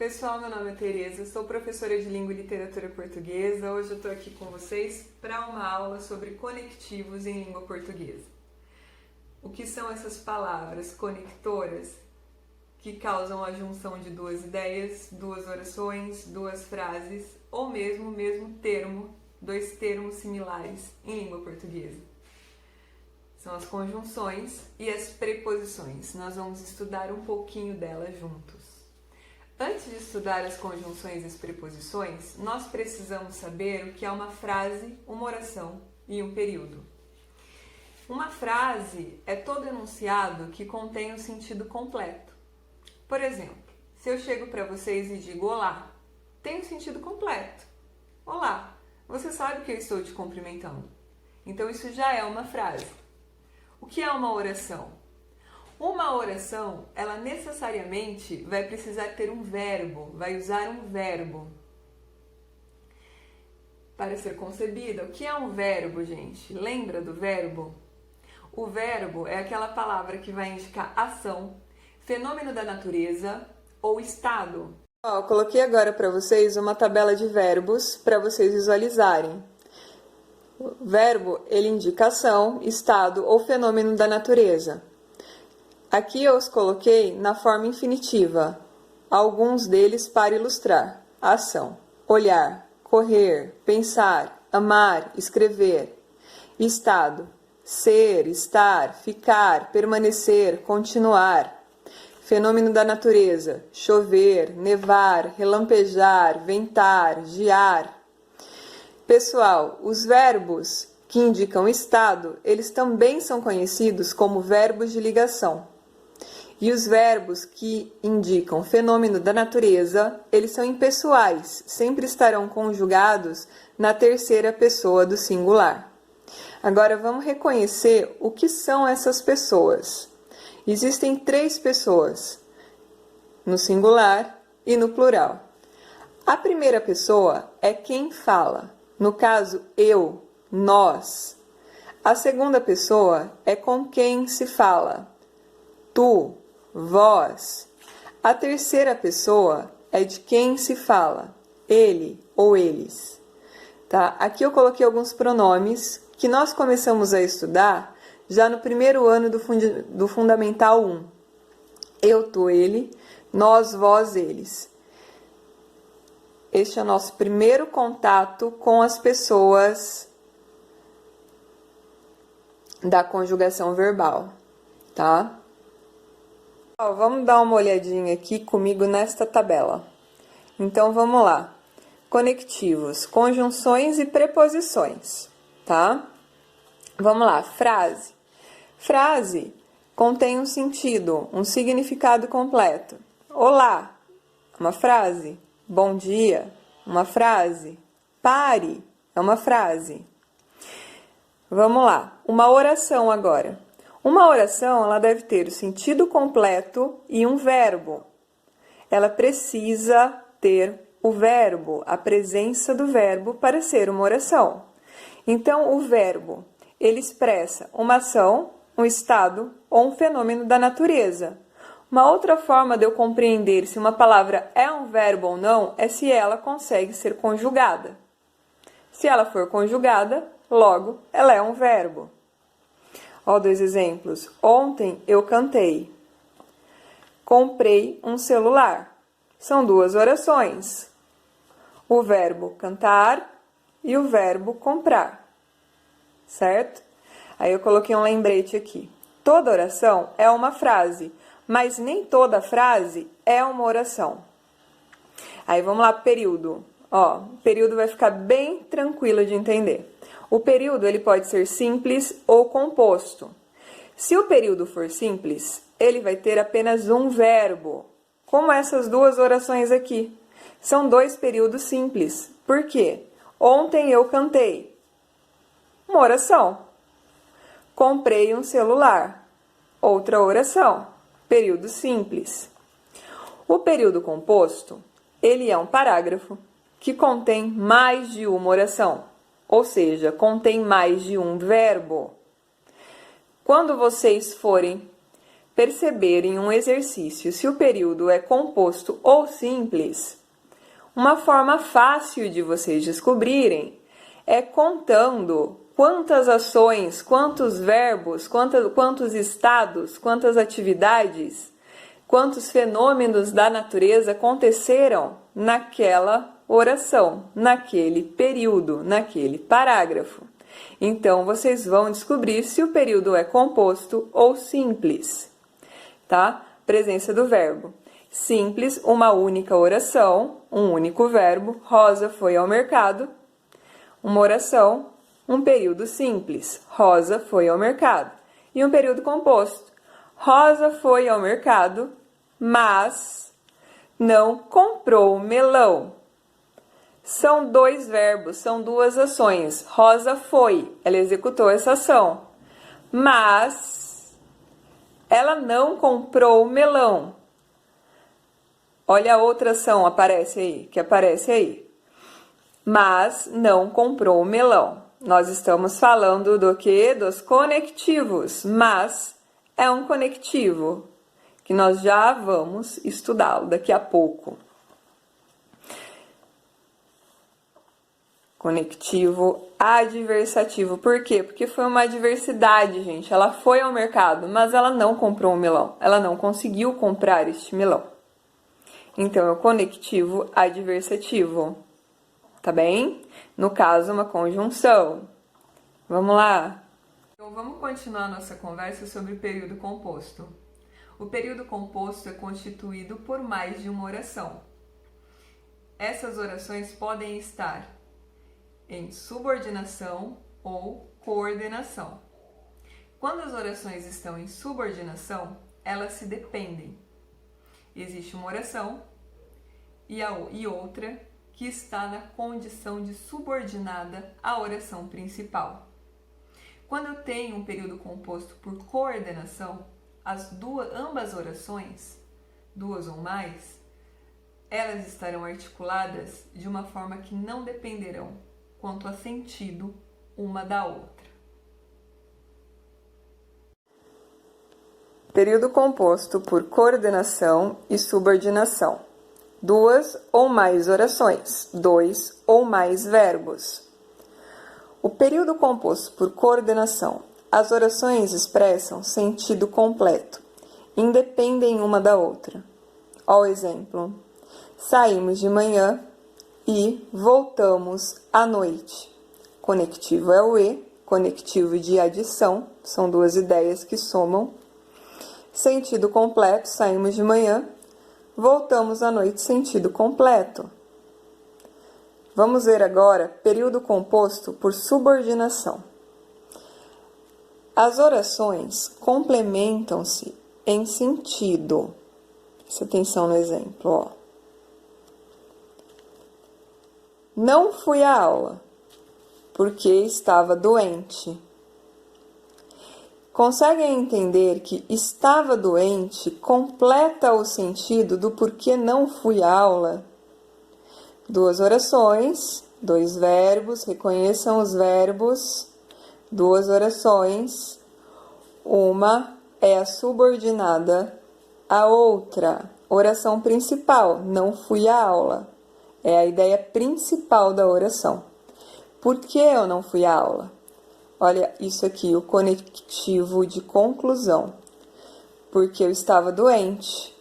Pessoal, meu nome é Tereza, sou professora de Língua e Literatura Portuguesa. Hoje eu estou aqui com vocês para uma aula sobre conectivos em língua portuguesa. O que são essas palavras conectoras que causam a junção de duas ideias, duas orações, duas frases ou mesmo o mesmo termo, dois termos similares em língua portuguesa? São as conjunções e as preposições. Nós vamos estudar um pouquinho delas juntos. Antes de estudar as conjunções e as preposições, nós precisamos saber o que é uma frase, uma oração e um período. Uma frase é todo enunciado que contém um sentido completo. Por exemplo, se eu chego para vocês e digo olá, tem um sentido completo. Olá, você sabe que eu estou te cumprimentando. Então isso já é uma frase. O que é uma oração? Uma oração, ela necessariamente vai precisar ter um verbo, vai usar um verbo para ser concebida. O que é um verbo, gente? Lembra do verbo? O verbo é aquela palavra que vai indicar ação, fenômeno da natureza ou estado. Eu coloquei agora para vocês uma tabela de verbos para vocês visualizarem. O verbo, ele indica ação, estado ou fenômeno da natureza. Aqui eu os coloquei na forma infinitiva, alguns deles para ilustrar: ação, olhar, correr, pensar, amar, escrever. Estado, ser, estar, ficar, permanecer, continuar. Fenômeno da natureza: chover, nevar, relampejar, ventar, gear. Pessoal, os verbos que indicam estado, eles também são conhecidos como verbos de ligação. E os verbos que indicam fenômeno da natureza, eles são impessoais, sempre estarão conjugados na terceira pessoa do singular. Agora vamos reconhecer o que são essas pessoas. Existem três pessoas, no singular e no plural. A primeira pessoa é quem fala, no caso eu, nós. A segunda pessoa é com quem se fala, tu, vós. A terceira pessoa é de quem se fala, ele ou eles. Tá? Aqui eu coloquei alguns pronomes que nós começamos a estudar já no primeiro ano do Fundamental 1. Eu, tu, ele, nós, vós, eles. Este é o nosso primeiro contato com as pessoas da conjugação verbal, tá? Vamos dar uma olhadinha aqui comigo nesta tabela. Então, vamos lá. Conectivos, conjunções e preposições, tá? Vamos lá, frase. Frase contém um sentido, um significado completo. Olá, uma frase. Bom dia, uma frase. Pare, é uma frase. Vamos lá, uma oração agora. Uma oração, ela deve ter o sentido completo e um verbo. Ela precisa ter o verbo, a presença do verbo para ser uma oração. Então, o verbo, ele expressa uma ação, um estado ou um fenômeno da natureza. Uma outra forma de eu compreender se uma palavra é um verbo ou não é se ela consegue ser conjugada. Se ela for conjugada, logo, ela é um verbo. Ó, dois exemplos. Ontem eu cantei. Comprei um celular. São duas orações. O verbo cantar e o verbo comprar. Certo? Aí eu coloquei um lembrete aqui. Toda oração é uma frase, mas nem toda frase é uma oração. Aí vamos lá, período. Ó, o período vai ficar bem tranquilo de entender. O período ele pode ser simples ou composto. Se o período for simples, ele vai ter apenas um verbo, como essas duas orações aqui. São dois períodos simples. Por quê? Ontem eu cantei. Uma oração. Comprei um celular. Outra oração. Período simples. O período composto, ele é um parágrafo que contém mais de uma oração. Ou seja, contém mais de um verbo. Quando vocês forem perceber em um exercício se o período é composto ou simples, uma forma fácil de vocês descobrirem é contando quantas ações, quantos verbos, quantos estados, quantas atividades, quantos fenômenos da natureza aconteceram naquela oração, naquele período, naquele parágrafo. Então, vocês vão descobrir se o período é composto ou simples, tá? Presença do verbo. Simples, uma única oração, um único verbo. Rosa foi ao mercado. Uma oração, um período simples. Rosa foi ao mercado. E um período composto. Rosa foi ao mercado, mas não comprou melão. São dois verbos, são duas ações. Rosa foi, ela executou essa ação. Mas ela não comprou melão. Olha a outra ação, que aparece aí. Mas não comprou melão. Nós estamos falando do quê? Dos conectivos. Mas é um conectivo, que nós já vamos estudá-lo daqui a pouco. Conectivo adversativo. Por quê? Porque foi uma adversidade, gente. Ela foi ao mercado, mas ela não comprou o melão. Ela não conseguiu comprar este melão. Então, é o conectivo adversativo. Tá bem? No caso, uma conjunção. Vamos lá? Então, vamos continuar nossa conversa sobre o período composto. O período composto é constituído por mais de uma oração. Essas orações podem estar em subordinação ou coordenação. Quando as orações estão em subordinação, elas se dependem. Existe uma oração e outra que está na condição de subordinada à oração principal. Quando eu tenho um período composto por coordenação, ambas orações, duas ou mais, elas estarão articuladas de uma forma que não dependerão quanto a sentido uma da outra. Período composto por coordenação e subordinação. Duas ou mais orações, dois ou mais verbos. O período composto por coordenação. As orações expressam sentido completo, independem uma da outra. Ó o exemplo. Saímos de manhã e voltamos à noite. Conectivo é o e, conectivo de adição, são duas ideias que somam. Sentido completo, saímos de manhã, voltamos à noite, sentido completo. Vamos ver agora período composto por subordinação. As orações complementam-se em sentido. Presta atenção no exemplo, ó. Não fui à aula, porque estava doente. Conseguem entender que estava doente completa o sentido do porquê não fui à aula? Duas orações, dois verbos, reconheçam os verbos, duas orações, uma é a subordinada à outra. Oração principal, não fui à aula. É a ideia principal da oração. Por que eu não fui à aula? Olha isso aqui, o conectivo de conclusão. Porque eu estava doente.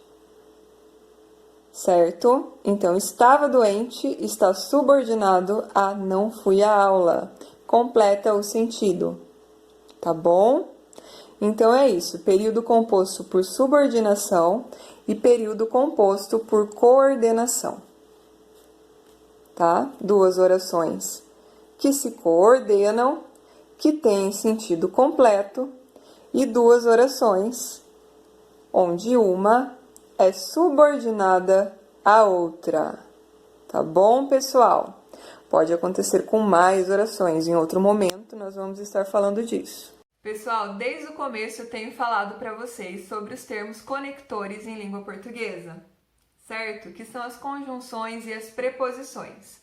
Certo? Então, estava doente está subordinado a não fui à aula. Completa o sentido. Tá bom? Então, é isso. Período composto por subordinação e período composto por coordenação. Tá? Duas orações que se coordenam, que têm sentido completo, e duas orações onde uma é subordinada à outra. Tá bom, pessoal? Pode acontecer com mais orações. Em outro momento, nós vamos estar falando disso. Pessoal, desde o começo eu tenho falado para vocês sobre os termos conectores em língua portuguesa, certo? Que são as conjunções e as preposições.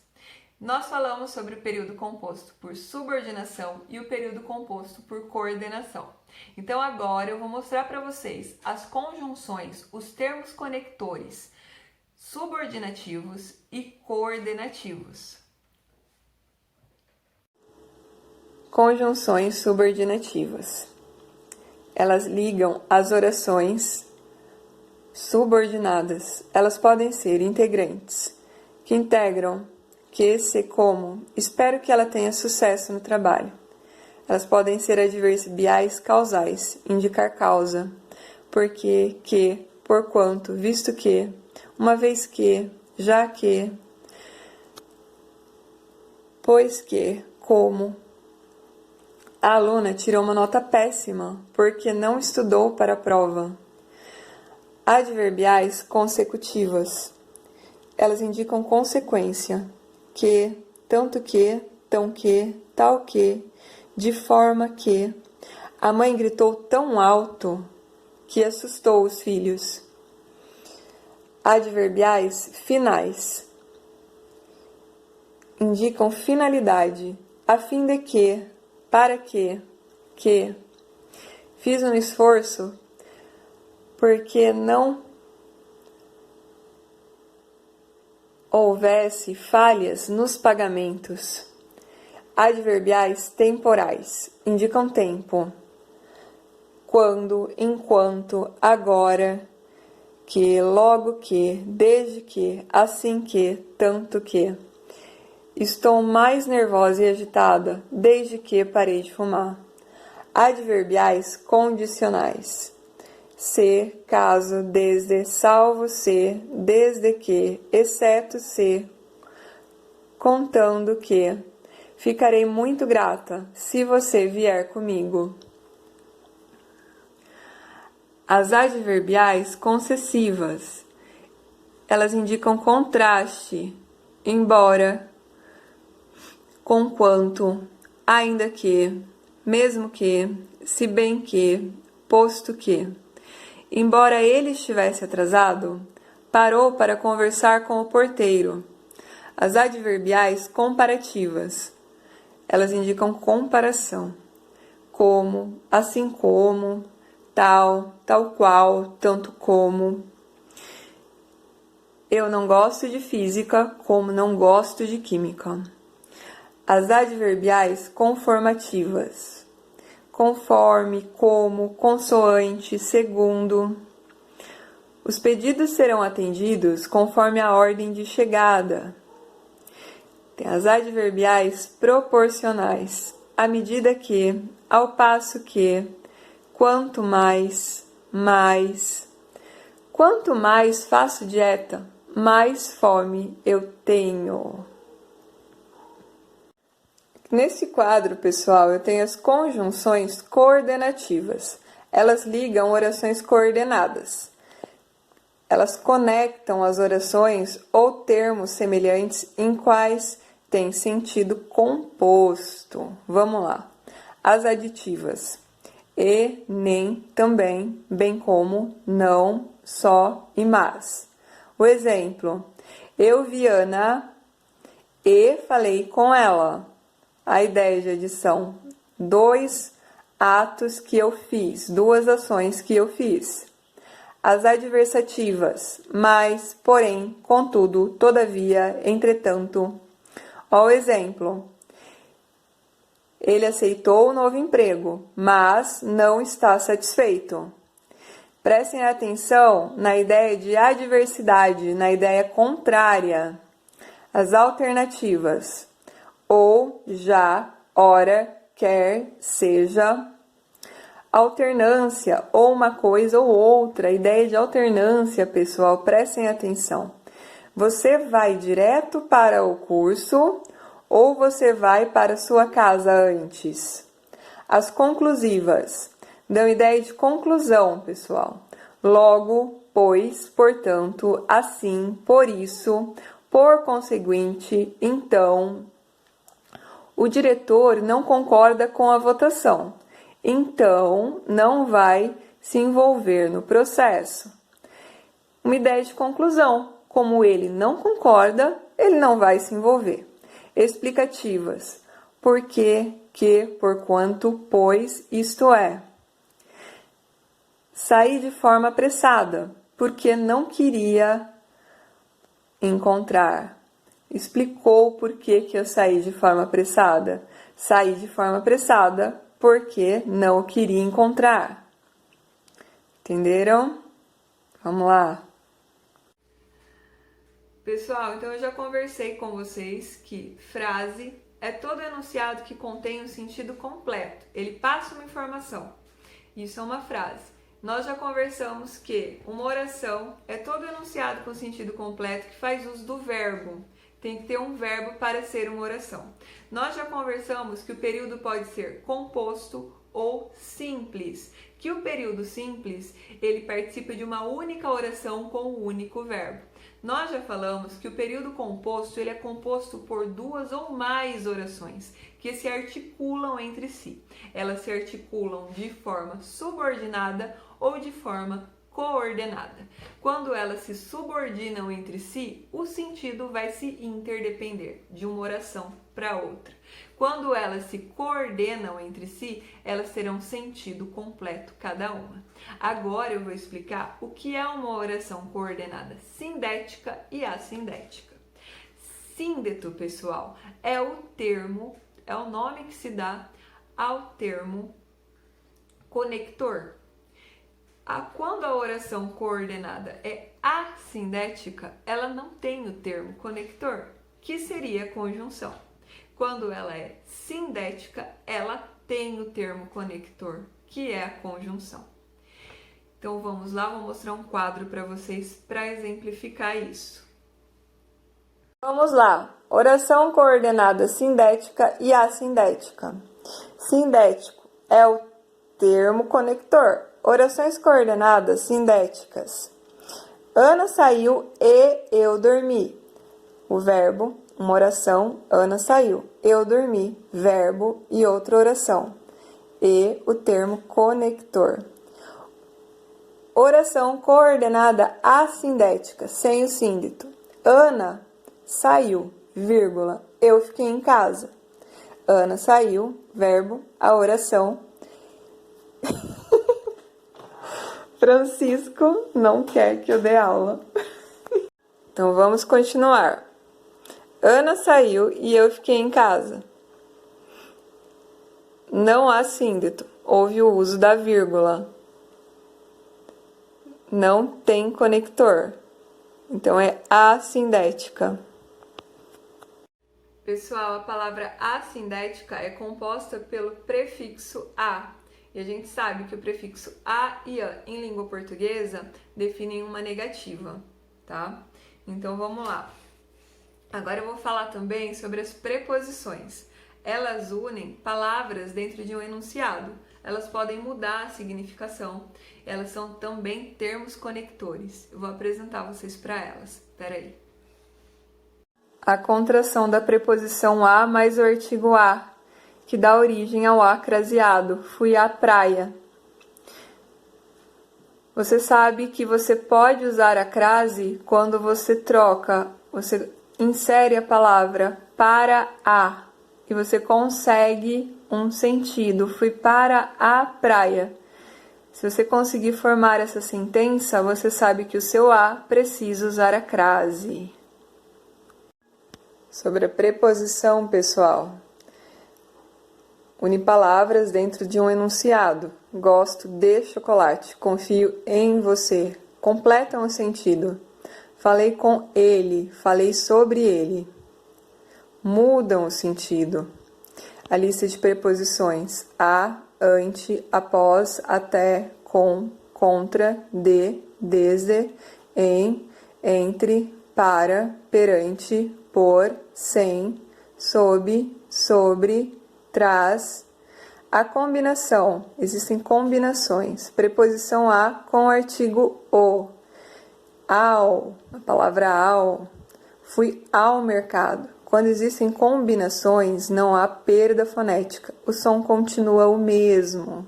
Nós falamos sobre o período composto por subordinação e o período composto por coordenação. Então agora eu vou mostrar para vocês as conjunções, os termos conectores subordinativos e coordenativos. Conjunções subordinativas. Elas ligam as orações subordinadas. Elas podem ser integrantes, que integram, que, se, como. Espero que ela tenha sucesso no trabalho. Elas podem ser adverbiais causais, indicar causa, porque, que, porquanto, visto que, uma vez que, já que, pois que, como. A aluna tirou uma nota péssima porque não estudou para a prova. Adverbiais consecutivas. Elas indicam consequência, que, tanto que, tão que, tal que, de forma que. A mãe gritou tão alto que assustou os filhos. Adverbiais finais. Indicam finalidade, a fim de que, para que, fiz um esforço porque não houvesse falhas nos pagamentos. Adverbiais temporais indicam tempo. Quando, enquanto, agora, que, logo que, desde que, assim que, tanto que. Estou mais nervosa e agitada desde que parei de fumar. Adverbiais condicionais. Se, caso, desde, salvo se, desde que, exceto se, contando que. Ficarei muito grata se você vier comigo. As adverbiais concessivas. Elas indicam contraste, embora, conquanto, ainda que, mesmo que, se bem que, posto que. Embora ele estivesse atrasado, parou para conversar com o porteiro. As adverbiais comparativas. Elas indicam comparação. Como, assim como, tal, tal qual, tanto como. Eu não gosto de física, como não gosto de química. As adverbiais conformativas. Conforme, como, consoante, segundo. Os pedidos serão atendidos conforme a ordem de chegada. Tem as adverbiais proporcionais. À medida que, ao passo que, quanto mais, mais. Quanto mais faço dieta, mais fome eu tenho. Nesse quadro, pessoal, eu tenho as conjunções coordenativas. Elas ligam orações coordenadas. Elas conectam as orações ou termos semelhantes em quais tem sentido composto. Vamos lá. As aditivas. E, nem, também, bem como, não, só e mas. O exemplo. Eu vi Ana e falei com ela. A ideia de adição. 2 atos que eu fiz, 2 ações que eu fiz. As adversativas. Mas, porém, contudo, todavia, entretanto. Ó o exemplo. Ele aceitou o novo emprego, mas não está satisfeito. Prestem atenção na ideia de adversidade, na ideia contrária. As alternativas. Ou, já, ora, quer, seja. Alternância, ou uma coisa ou outra. A ideia de alternância, pessoal, prestem atenção. Você vai direto para o curso ou você vai para sua casa antes? As conclusivas dão ideia de conclusão, pessoal. Logo, pois, portanto, assim, por isso, por conseguinte, então. O diretor não concorda com a votação, então não vai se envolver no processo. Uma ideia de conclusão. Como ele não concorda, ele não vai se envolver. Explicativas. Por quê, que, porquanto, pois, isto é. Saí de forma apressada, porque não queria encontrar. Explicou por que eu saí de forma apressada. Saí de forma apressada porque não queria encontrar. Entenderam? Vamos lá. Pessoal, então eu já conversei com vocês que frase é todo enunciado que contém um sentido completo. Ele passa uma informação. Isso é uma frase. Nós já conversamos que uma oração é todo enunciado com sentido completo que faz uso do verbo. Tem que ter um verbo para ser uma oração. Nós já conversamos que o período pode ser composto ou simples, que o período simples, ele participa de uma única oração com um único verbo. Nós já falamos que o período composto, ele é composto por duas ou mais orações que se articulam entre si. Elas se articulam de forma subordinada ou de forma coordenada. Quando elas se subordinam entre si, o sentido vai se interdepender de uma oração para outra. Quando elas se coordenam entre si, elas terão sentido completo cada uma. Agora eu vou explicar o que é uma oração coordenada sindética e assindética. Síndeto, pessoal, é o nome que se dá ao termo conector. Quando a oração coordenada é assindética, ela não tem o termo conector, que seria a conjunção. Quando ela é sindética, ela tem o termo conector, que é a conjunção. Então vamos lá, vou mostrar um quadro para vocês para exemplificar isso. Vamos lá, oração coordenada sindética e assindética. Sindético é o termo conector. Orações coordenadas sindéticas. Ana saiu e eu dormi. O verbo, uma oração, Ana saiu. Eu dormi, verbo e outra oração. E o termo conector. Oração coordenada assindética, sem o síndeto. Ana saiu, vírgula, eu fiquei em casa. Ana saiu, verbo, a oração. Francisco não quer que eu dê aula. Então vamos continuar. Ana saiu e eu fiquei em casa. Não há síndeto. Houve o uso da vírgula. Não tem conector. Então é assindética. Pessoal, a palavra assindética é composta pelo prefixo a. E a gente sabe que o prefixo a e a em língua portuguesa definem uma negativa, tá? Então vamos lá. Agora eu vou falar também sobre as preposições. Elas unem palavras dentro de um enunciado. Elas podem mudar a significação. Elas são também termos conectores. Eu vou apresentar vocês para elas. Espera aí. A contração da preposição a mais o artigo a, que dá origem ao a craseado. Fui à praia. Você sabe que você pode usar a crase quando você troca, você insere a palavra para a e você consegue um sentido. Fui para a praia. Se você conseguir formar essa sentença, você sabe que o seu a precisa usar a crase. Sobre a preposição, pessoal. Une palavras dentro de um enunciado. Gosto de chocolate. Confio em você. Completam o sentido. Falei com ele. Falei sobre ele. Mudam o sentido. A lista de preposições. A, ante, após, até, com, contra, de, desde, em, entre, para, perante, por, sem, sob, sobre, traz. A combinação, existem combinações. Preposição a com o artigo o. Ao, a palavra ao. Fui ao mercado. Quando existem combinações, não há perda fonética. O som continua o mesmo.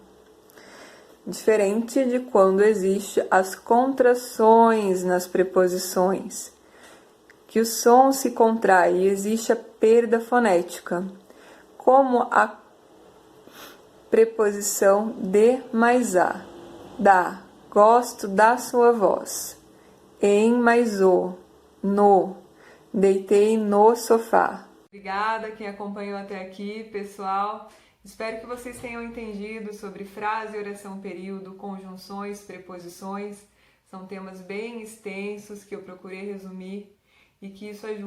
Diferente de quando existe as contrações nas preposições, que o som se contrai e existe a perda fonética. Como a preposição de mais a, da, Gosto da sua voz. Em mais o, no, deitei no sofá. Obrigada quem acompanhou até aqui, pessoal. Espero que vocês tenham entendido sobre frase, oração, período, conjunções, preposições. São temas bem extensos que eu procurei resumir e que isso ajude